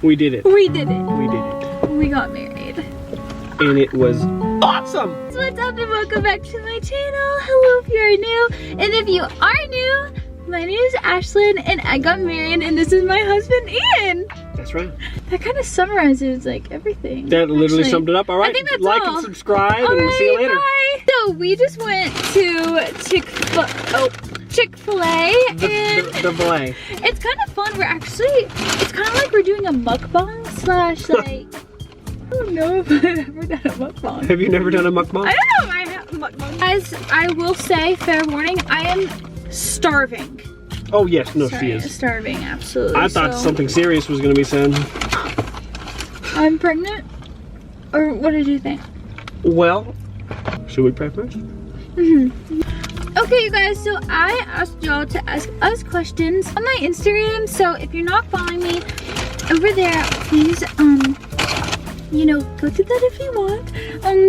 We did it. We did it. We did it. We got married. And it was awesome. So what's up and welcome back to my channel. Hello if you're new. And if you are new, my name is Ashlyn and I got married and this is my husband Ian. That's right. That kind of summarizes like everything. That literally summed it up. All right. I think that's like all. and subscribe All and right, see you later. bye. So we just went to Chick-fil-A and The filet. it's kind of fun. It's kind of like we're doing a mukbang slash like, I don't know if I've ever done a mukbang. Have you never done a mukbang? I don't know if I have mukbang. As I will say, fair warning, I am starving. Oh yes, no, Sorry, she is. starving, absolutely. I thought something serious was going to be said. I'm pregnant? Or what did you think? Well, should we pray first? Okay, you guys, so I asked y'all to ask us questions on my Instagram. So if you're not following me over there, please, you know, go do that if you want.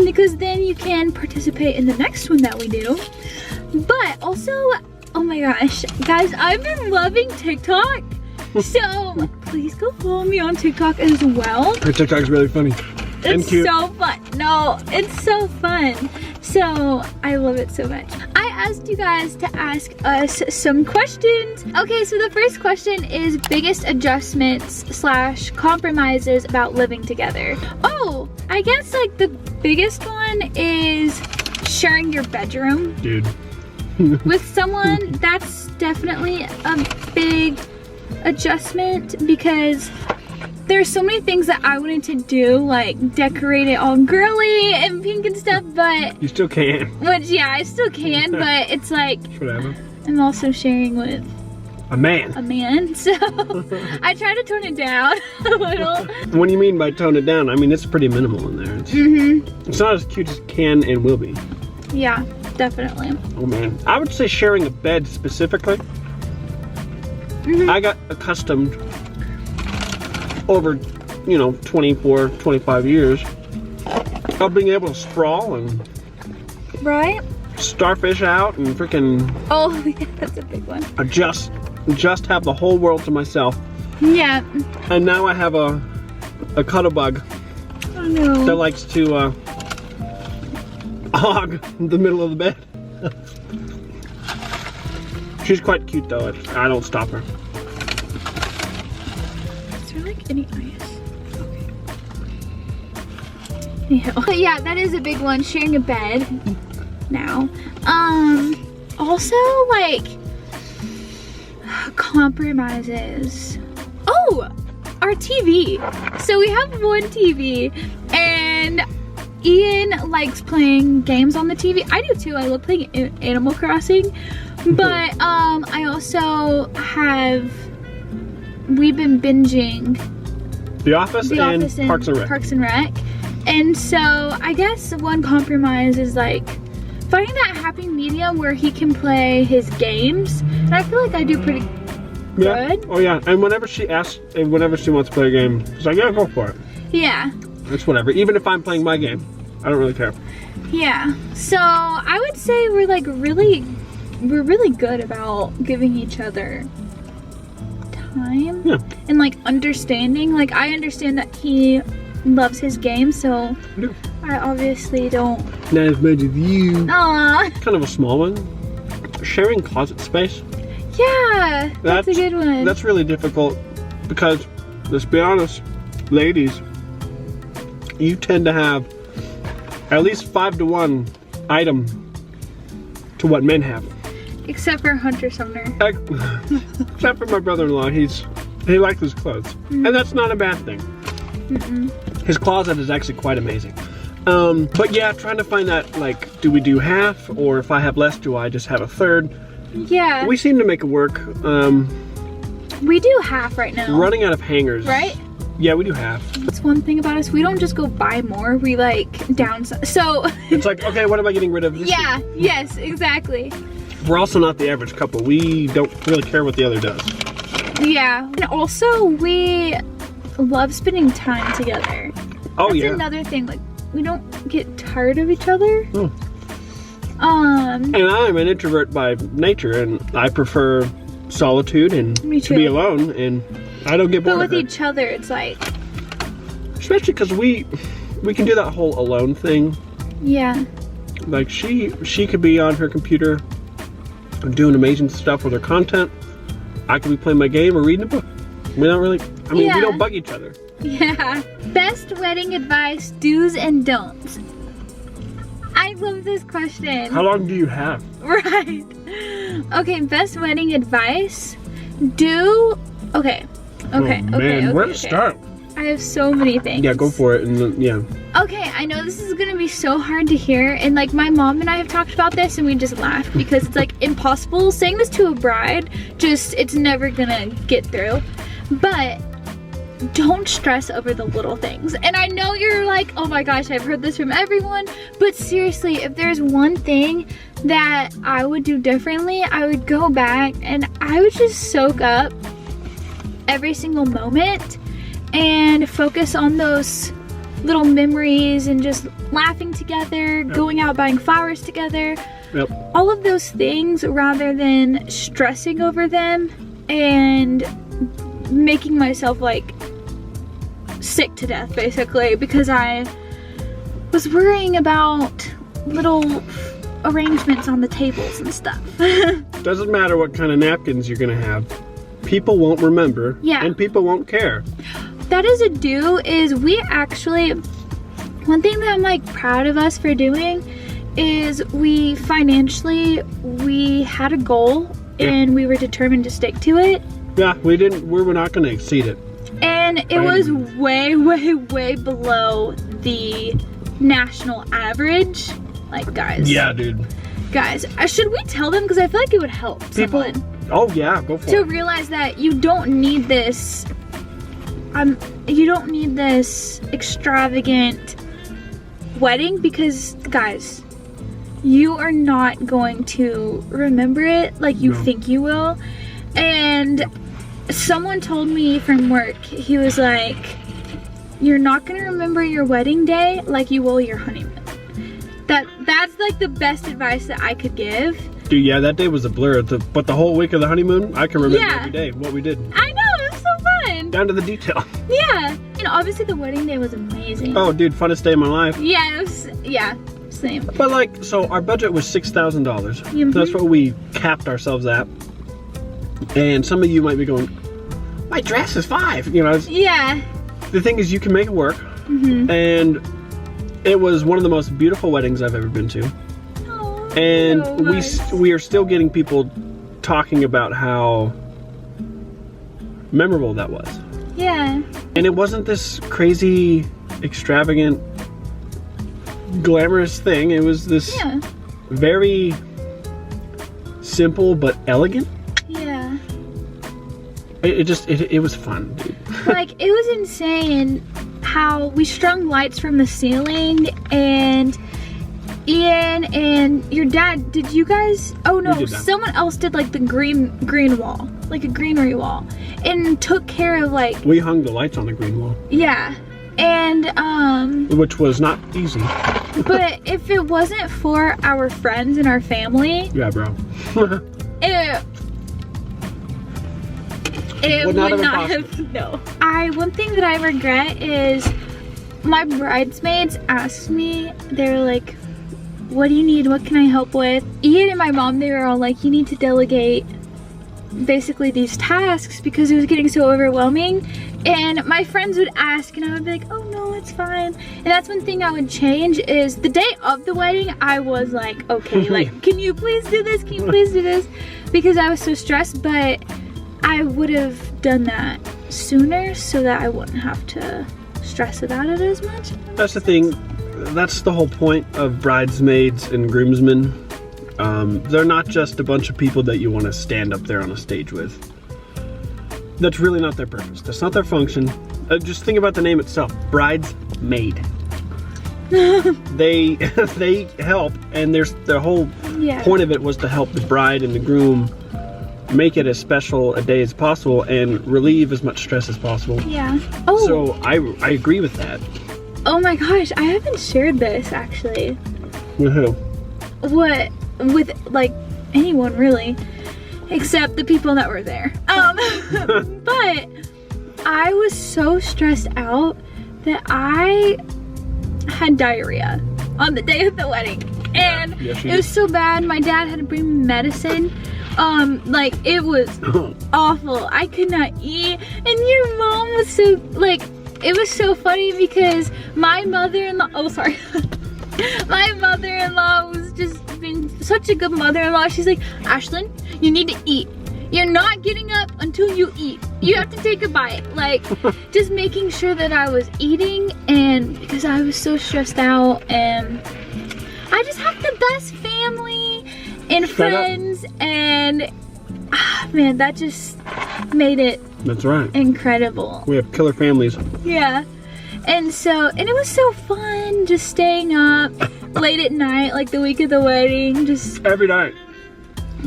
Because then you can participate in the next one that we do. But also, oh my gosh, guys, I've been loving TikTok. So please go follow me on TikTok as well. Her TikTok's really funny. And It's cute. so fun. No, it's so fun. So I love it so much. I asked you guys to ask us some questions. Okay, so the first question is biggest adjustments slash compromises about living together. Oh, I guess like the biggest one is sharing your bedroom. Dude. With someone. That's definitely a big adjustment because there's so many things that I wanted to do, like decorate it all girly and pink and stuff, but You still can. which yeah, I still can, but it's like Whatever. I'm also sharing with A man. a man, so I try to tone it down a little. What do you mean by tone it down? I mean, it's pretty minimal in there. It's not as cute as can and will be. Yeah, definitely. Oh man. I would say sharing a bed specifically. I got accustomed over, you know, 24, 25 years of being able to sprawl and Right? starfish out and freaking Oh, yeah, that's a big one. just have the whole world to myself. Yeah. And now I have a cuddle bug Oh no. that likes to hog the middle of the bed. She's quite cute though. I don't stop her. Is there like any ice? Okay. But yeah, that is a big one, sharing a bed now. Also like compromises. Oh, our TV. So we have one TV and Ian likes playing games on the TV. I do too. I love playing Animal Crossing. But I also we've been binging The Office and Parks and Rec. Parks and Rec. And so I guess one compromise is like finding that happy medium where he can play his games. And I feel like I do pretty good. Oh yeah. And whenever she asks, and whenever she wants to play a game, she's like, yeah, go for it. Yeah. It's whatever. Even if I'm playing my game, I don't really care. Yeah. So I would say we're really good about giving each other time. Yeah. And like understanding. Like I understand that he loves his game, so Yeah. I obviously don't. Not as much as you. Aw. Kind of a small one. Sharing closet space. Yeah, that's a good one. That's really difficult because, let's be honest, ladies, you tend to have at least 5 to 1 item to what men have. Except for Hunter Sumner. Except for my brother-in-law, he likes his clothes, and that's not a bad thing. His closet is actually quite amazing. But yeah, trying to find that, like, do we do half, or if I have less, do I just have a third? Yeah. We seem to make it work. We do half right now. Running out of hangers. Right? Yeah, we do half. That's one thing about us. We don't just go buy more. We like downsize. So. It's like, okay, what am I getting rid of this Yeah. week? Yes. Exactly. We're also not the average couple. We don't really care what the other does. Yeah. And also we love spending time together. Oh, That's yeah. another thing. Like we don't get tired of each other. Oh. And I'm an introvert by nature, and I prefer solitude and Me to be too. alone, and I don't get bored But of with it. each other, it's like, Especially because we can do that whole alone thing. yeah. Like she could be on her computer doing amazing stuff with her content. I could be playing my game or reading a book. We don't really, we Yeah. don't bug each other. Yeah. Best wedding advice, do's and don'ts. I love this question. How long do you have? Right. Okay, best wedding advice. Do okay. Okay. Oh, man, where to start? I have so many things. Yeah, go for it. And then, yeah. Okay, I know this is gonna be so hard to hear, and like my mom and I have talked about this and we just laughed because it's like impossible saying this to a bride, just it's never gonna get through. But don't stress over the little things. And I know you're like, oh my gosh, I've heard this from everyone, but seriously, if there's one thing that I would do differently, I would go back and I would just soak up every single moment and focus on those little memories and just laughing together, going out buying flowers together, Yep. all of those things rather than stressing over them and making myself like sick to death basically because I was worrying about little arrangements on the tables and stuff. Doesn't matter what kind of napkins you're gonna have. People won't remember. Yeah. And people won't care. That is a do is we actually, one thing that I'm like proud of us for doing is we financially, we had a goal Yeah. and we were determined to stick to it. Yeah, we were not gonna exceed it. And it was way, way, way below the national average. Like guys. Yeah, dude. Guys, should we tell them? Because I feel like it would help People. someone Oh yeah, go for to it. realize that you don't need this. You don't need this extravagant wedding because, guys, you are not going to remember it like you No. think you will. And someone told me from work, he was like, you're not going to remember your wedding day like you will your honeymoon. That's like the best advice that I could give. Dude, yeah, that day was a blur. But the whole week of the honeymoon, I can remember Yeah. every day what we did. I know, it was so fun. Down to the detail. Yeah. And obviously the wedding day was amazing. Oh, dude, funnest day of my life. Yeah, it was, yeah, same. But like, so our budget was $6,000. Mhm. That's what we capped ourselves at. And some of you might be going, my dress is $5. You know, Yeah. the thing is you can make it work. Mm-hmm. And it was one of the most beautiful weddings I've ever been to. Oh, And so we nice. we are still getting people talking about how memorable that was. Yeah. And it wasn't this crazy, extravagant, glamorous thing. It was this Yeah. very simple but elegant. Yeah. It was fun, dude. Like, it was insane how we strung lights from the ceiling and Ian and your dad, did you guys? Oh no, We did that. someone else did like the green wall, like a greenery wall, and took care of like, We hung the lights on the green wall, yeah. And which was not easy. but if it wasn't for our friends and our family, Yeah, bro. it Would would not not have have, no. One thing that I regret is my bridesmaids asked me, they were like, what do you need? What can I help with? Ian and my mom, they were all like, you need to delegate basically these tasks because it was getting so overwhelming. And my friends would ask and I would be like, oh no, it's fine. And that's one thing I would change is the day of the wedding, I was like, okay, like, can you please do this? Can you please do this? Because I was so stressed, but I would have done that sooner so that I wouldn't have to stress about it as much. That's the thing. That's the whole point of bridesmaids and groomsmen. They're not just a bunch of people that you want to stand up there on a stage with. That's really not their purpose. That's not their function. Just think about the name itself, bridesmaid. they help, and their whole Yeah. point of it was to help the bride and the groom make it as special a day as possible and relieve as much stress as possible. Yeah. Oh. So I agree with that. Oh my gosh, I haven't shared this actually. With who? What with like anyone really, except the people that were there. But I was so stressed out that I had diarrhea on the day of the wedding. And Yes, it was so bad. My dad had to bring me medicine. Like, it was awful. I could not eat. And your mom was so, like, it was so funny because my mother-in-law, oh, sorry. My mother-in-law was just being such a good mother-in-law. She's like, Ashlyn, you need to eat. You're not getting up until you eat. You have to take a bite. Like, just making sure that I was eating, and because I was so stressed out, and I just have the best family and friends, and man, that just made it That's right. incredible. We have killer families. Yeah. And so, and it was so fun just staying up late at night, like the week of the wedding, just Every night.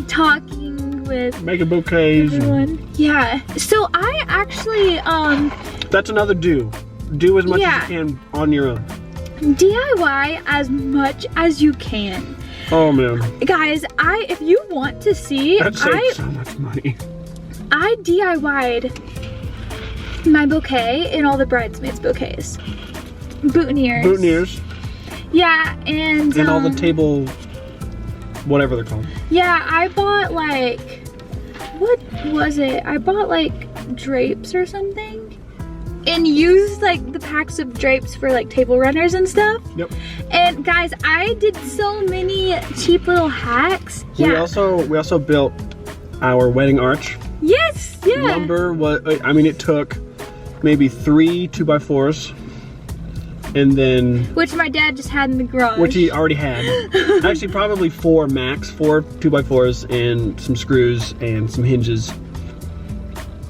talking with Making bouquets. everyone. Yeah. So I actually That's another do. Do as much Yeah. as you can on your own. DIY as much as you can. Oh man, Guys, if you want to see, that saves so much money. I DIY'd my bouquet and all the bridesmaids' bouquets. Boutonnieres. Boutonnieres Yeah, and and all the table, whatever they're called. yeah, I bought like, what was it? I bought like drapes or something, and used like the packs of drapes for like table runners and stuff. Yep. And guys, I did so many cheap little hacks. We Yeah. also built our wedding arch. Yes. Yeah. Number was, I mean, it took maybe 3 2x4s, and then Which my dad just had in the garage. which he already had. Actually, probably 4 max, 4 2x4s and some screws and some hinges.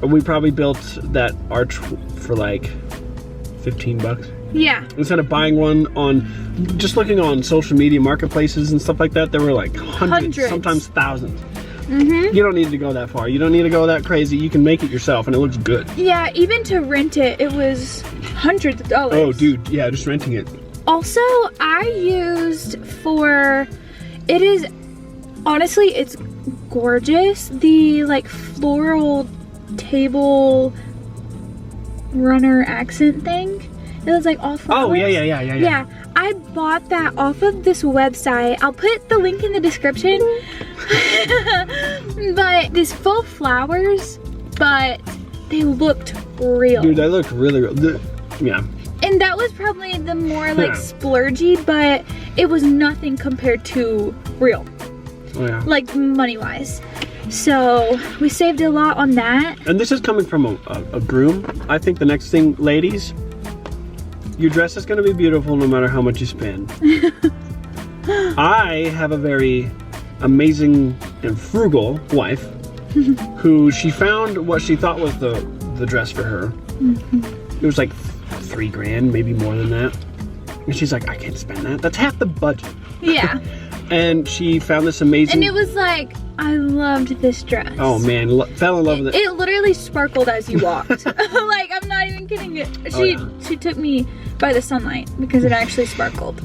We probably built that arch for like $15. Yeah. Instead of buying one on, just looking on social media marketplaces and stuff like that, there were like hundreds. Sometimes thousands. Mhm. You don't need to go that far. You don't need to go that crazy. You can make it yourself and it looks good. Yeah. Even to rent it, it was hundreds of dollars. Oh, dude, yeah, just renting it. Also, I used for, it is, honestly, it's gorgeous. The like floral table runner accent thing. It was like all flowers. Oh, yeah. Yeah, I bought that off of this website. I'll put the link in the description. But these faux flowers, but they looked real. Dude, that looked really real. Yeah. And that was probably the more like Yeah. splurgy, but it was nothing compared to real, Oh, yeah. like money wise. So we saved a lot on that. And this is coming from a groom. I think the next thing, ladies, your dress is going to be beautiful no matter how much you spend. I have a very amazing and frugal wife who she found what she thought was the dress for her. It was like $3,000, maybe more than that. And she's like, I can't spend that. That's half the budget. Yeah. And she found this amazing. And it was like, I loved this dress. Oh man, fell in love with it. It literally sparkled as you walked. Like, I'm not even kidding you. She took me by the sunlight because it actually sparkled.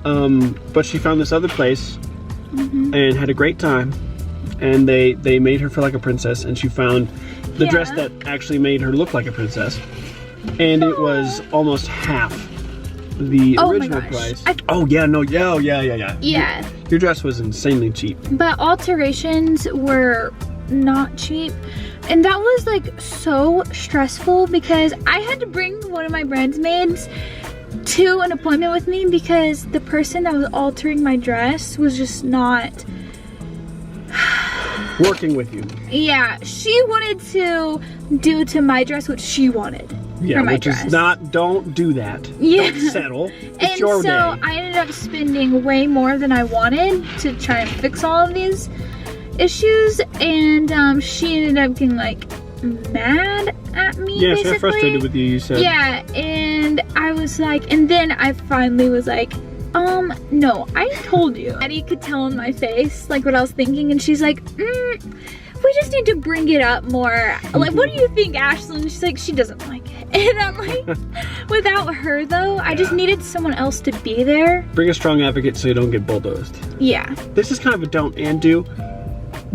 But she found this other place and had a great time. And they made her feel like a princess, and she found the dress Yeah. that actually made her look like a princess. And it was almost half the Oh my original gosh. price. Oh yeah, no, yeah. Yeah. Your dress was insanely cheap. But alterations were not cheap. And that was like so stressful because I had to bring one of my bridesmaids to an appointment with me because the person that was altering my dress was just not, Working with you. yeah, she wanted to do to my dress what she wanted Yeah, for my which dress. is not, don't do that. Yeah. Don't settle. It's And your so day. I ended up spending way more than I wanted to try and fix all of these issues, and she ended up getting like mad at me. Yeah, she basically. got frustrated with you, you said. Yeah, and I was like, and then I finally was like, no, I told you. Eddie could tell in my face like what I was thinking, and she's like, we just need to bring it up more. Like, what do you think, Ashlyn? She's like, she doesn't like it. And I'm like, without her though, I just needed someone else to be there. Bring a strong advocate so you don't get bulldozed. Yeah. This is kind of a don't and do.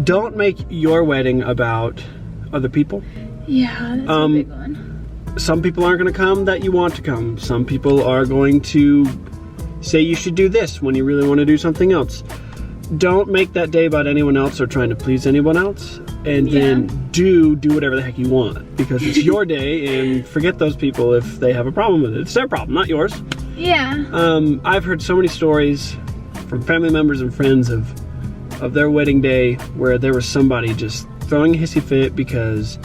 Don't make your wedding about other people. Yeah, that's a big one. Some people aren't going to come that you want to come. Some people are going to say you should do this when you really want to do something else. Don't make that day about anyone else or trying to please anyone else. And then do whatever the heck you want, because it's your day, and forget those people if they have a problem with it. It's their problem, not yours. Yeah. I've heard so many stories from family members and friends of their wedding day where there was somebody just throwing a hissy fit because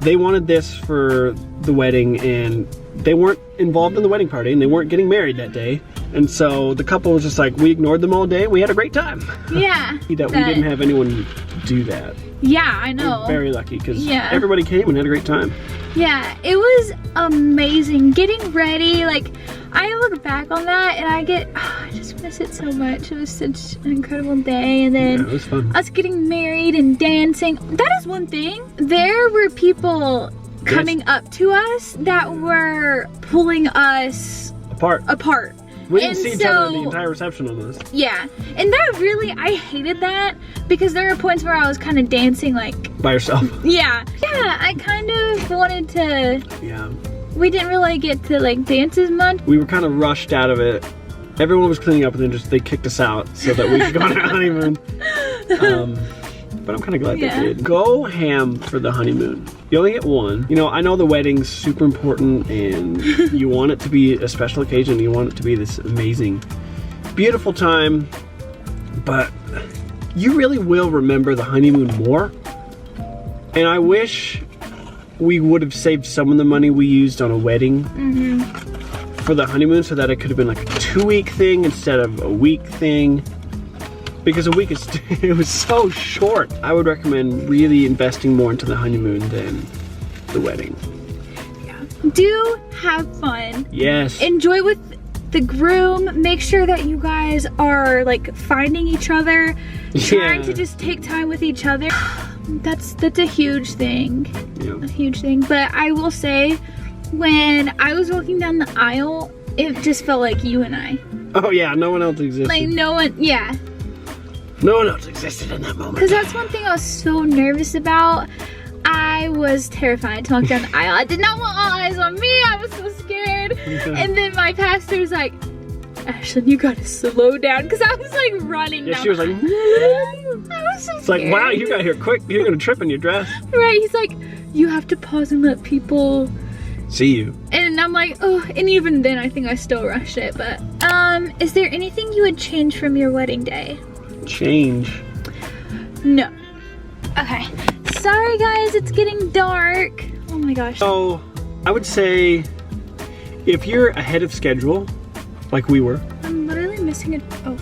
they wanted this for the wedding and they weren't involved in the wedding party and they weren't getting married that day. And so the couple was just like, we ignored them all day. We had a great time. Yeah. We didn't have anyone do that. Yeah, I know. We're very lucky because Yeah. everybody came and had a great time. Yeah, it was amazing. Getting ready, like, I look back on that and I just miss it so much. It was such an incredible day. And then Yeah, it was fun. us getting married and dancing. That is one thing. There were people coming up to us that were pulling us apart. We didn't And see each other so- the entire reception on this. Yeah, and that really, I hated that because there were points where I was kind of dancing like, By yourself. yeah, I kind of wanted to, Yeah. we didn't really get to like dance as much. We were kind of rushed out of it. Everyone was cleaning up and then they kicked us out so that we could go on our honeymoon. But I'm kind of glad Yeah. they did. Go ham for the honeymoon. You only get one. You know, I know the wedding's super important and you want it to be a special occasion. You want it to be this amazing, beautiful time. But you really will remember the honeymoon more. And I wish we would have saved some of the money we used on a wedding for the honeymoon so that it could have been like a 2-week thing instead of a week thing. Because a week it was so short. I would recommend really investing more into the honeymoon than the wedding. Do have fun. Yes. Enjoy with the groom. Make sure that you guys are like finding each other, trying to just take time with each other. That's a huge thing. Yeah. A huge thing. But I will say, when I was walking down the aisle, it just felt like you and I. Oh yeah, no one else existed. Like no one, yeah. No one else existed in that moment. Because that's one thing I was so nervous about. I was terrified to walk down the aisle. I did not want all eyes on me. I was so scared. And then my pastor was like, Ashlyn, you gotta slow down. Because I was like running Yeah, down she was the like, aisle. I was so it's like, scared. wow, you got here quick. You're gonna trip in your dress. Right, he's like, you have to pause and let people. See you. And I'm like, oh, and even then I think I still rushed it. But is there anything you would change from your wedding day? Change. No. Okay. Sorry guys, it's getting dark. Oh my gosh. So, I would say if you're ahead of schedule, like we were, I'm literally missing it. Oh.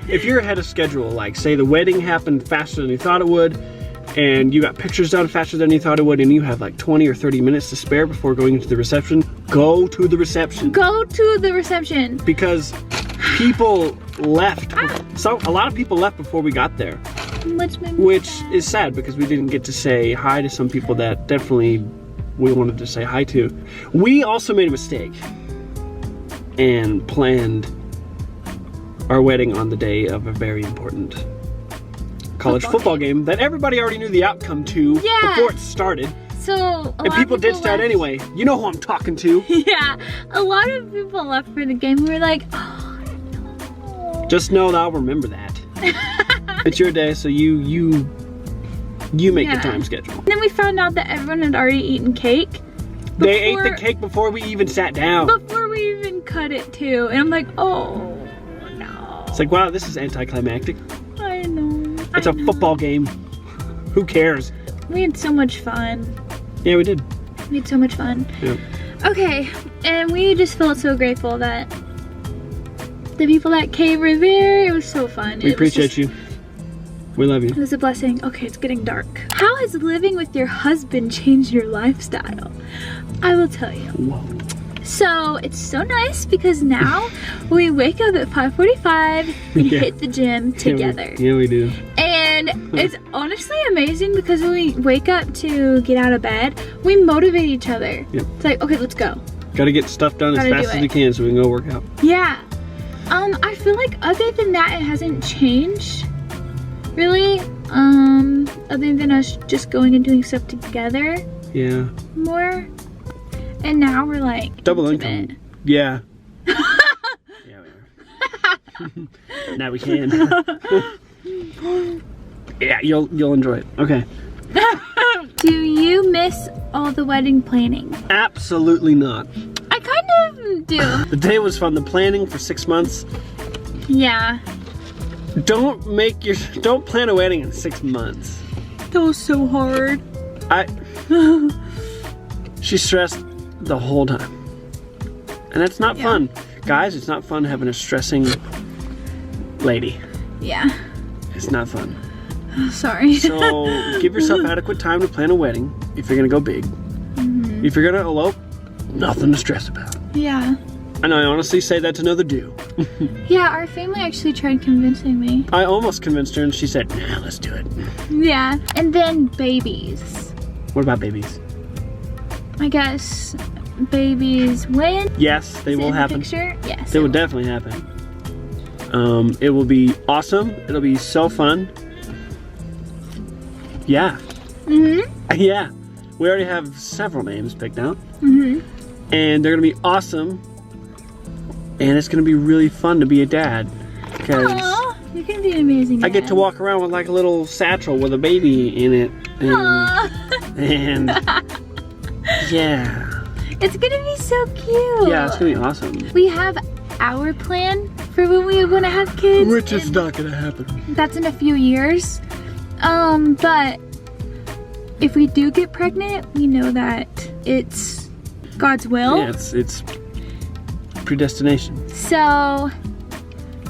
if you're ahead of schedule, like say the wedding happened faster than you thought it would, and you got pictures done faster than you thought it would, and you have like 20 or 30 minutes to spare before going into the reception, go to the reception. Go to the reception. Because people left. So a lot of people left before we got there, which is sad because we didn't get to say hi to some people that definitely we wanted to say hi to. We also made a mistake and planned our wedding on the day of a very important college football game that everybody already knew the outcome to before it started. So And people ditched out anyway. You know who I'm talking to. Yeah, a lot of people left for the game. We were like, oh no. Just know that I'll remember that. It's your day, so you make the time schedule. And then we found out that everyone had already eaten cake. They ate the cake before we even sat down. Before we even cut it too. And I'm like, oh no. It's like, wow, this is anticlimactic. I know. It's a football game. Who cares? We had so much fun. Yeah, we did. We had so much fun. Yeah. Okay, and we just felt so grateful that the people that came were there. It was so fun. We appreciate you. We love you. It was a blessing. Okay, it's getting dark. How has living with your husband changed your lifestyle? I will tell you. Whoa. So it's so nice because now we wake up at 5:45 and hit the gym together. Yeah, we do. And it's honestly amazing because when we wake up to get out of bed, we motivate each other. Yep. It's like, okay, let's go. Gotta get stuff done Gotta as do fast as it. we can so we can go work out. Yeah. I feel like other than that, it hasn't changed. Really, Other than us just going and doing stuff together Yeah. more. And now we're like Double intimate. income. Yeah. Yeah, we are. Now we can. Yeah, you'll enjoy it. Okay. Do you miss all the wedding planning? Absolutely not. I kind of do. The day was fun. The planning for 6 months. Yeah. Don't plan a wedding in 6 months. That was so hard. She's stressed the whole time. And it's not fun. Guys, it's not fun having a stressing lady. Yeah. It's not fun. Sorry. So give yourself adequate time to plan a wedding if you're gonna go big. If you're gonna elope, nothing to stress about. Yeah. And I honestly say that to no other do. Yeah, our family actually tried convincing me. I almost convinced her and she said, nah, let's do it. Yeah. And then babies. What about babies? I guess babies when? Yes, they will happen. Picture? Yes. They will definitely happen. It will be awesome. It'll be so fun. Yeah. Yeah. We already have several names picked out. And they're gonna be awesome. And it's gonna be really fun to be a dad. Because Aw, you're gonna be an amazing I get dad. to walk around with like a little satchel with a baby in it. And yeah. It's gonna be so cute. Yeah, it's gonna be awesome. We have our plan for when we want to have kids. Which is not gonna happen. That's in a few years. But if we do get pregnant, we know that it's God's will. Yeah, it's predestination. So,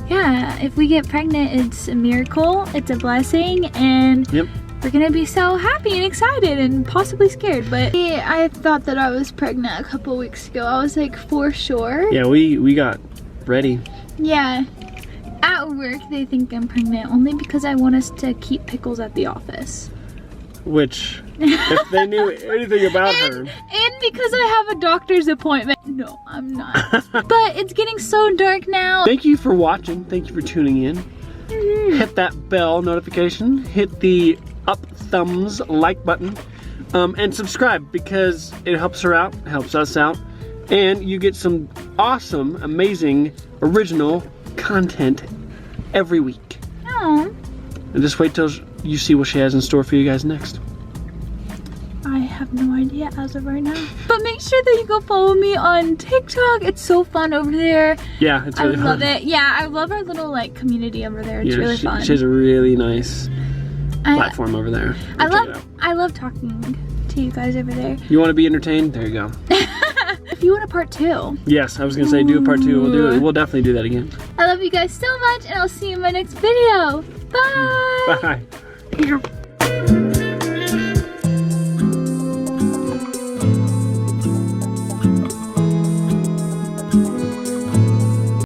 yeah, if we get pregnant, it's a miracle, it's a blessing, and Yep. we're gonna be so happy and excited and possibly scared. But I thought that I was pregnant a couple weeks ago. I was like, for sure. Yeah, we got ready. Yeah. At work, they think I'm pregnant only because I want us to keep Pickles at the office. Which, if they knew anything about her. And because I have a doctor's appointment. No, I'm not. But it's getting so dark now. Thank you for watching. Thank you for tuning in. Hit that bell notification. Hit the up thumbs like button. And subscribe because it helps her out, helps us out. And you get some awesome, amazing, original content every week. Oh. And just wait till you see what she has in store for you guys next. I have no idea as of right now. But make sure that you go follow me on TikTok. It's so fun over there. Yeah, it's really fun. I love it. Yeah, I love our little like community over there. It's really fun. She has a really nice platform over there. I love talking to you guys over there. You want to be entertained? There you go. If you want a part 2. Yes, I was gonna say do a part 2. We'll do it. We'll definitely do that again. I love you guys so much, and I'll see you in my next video. Bye. Bye.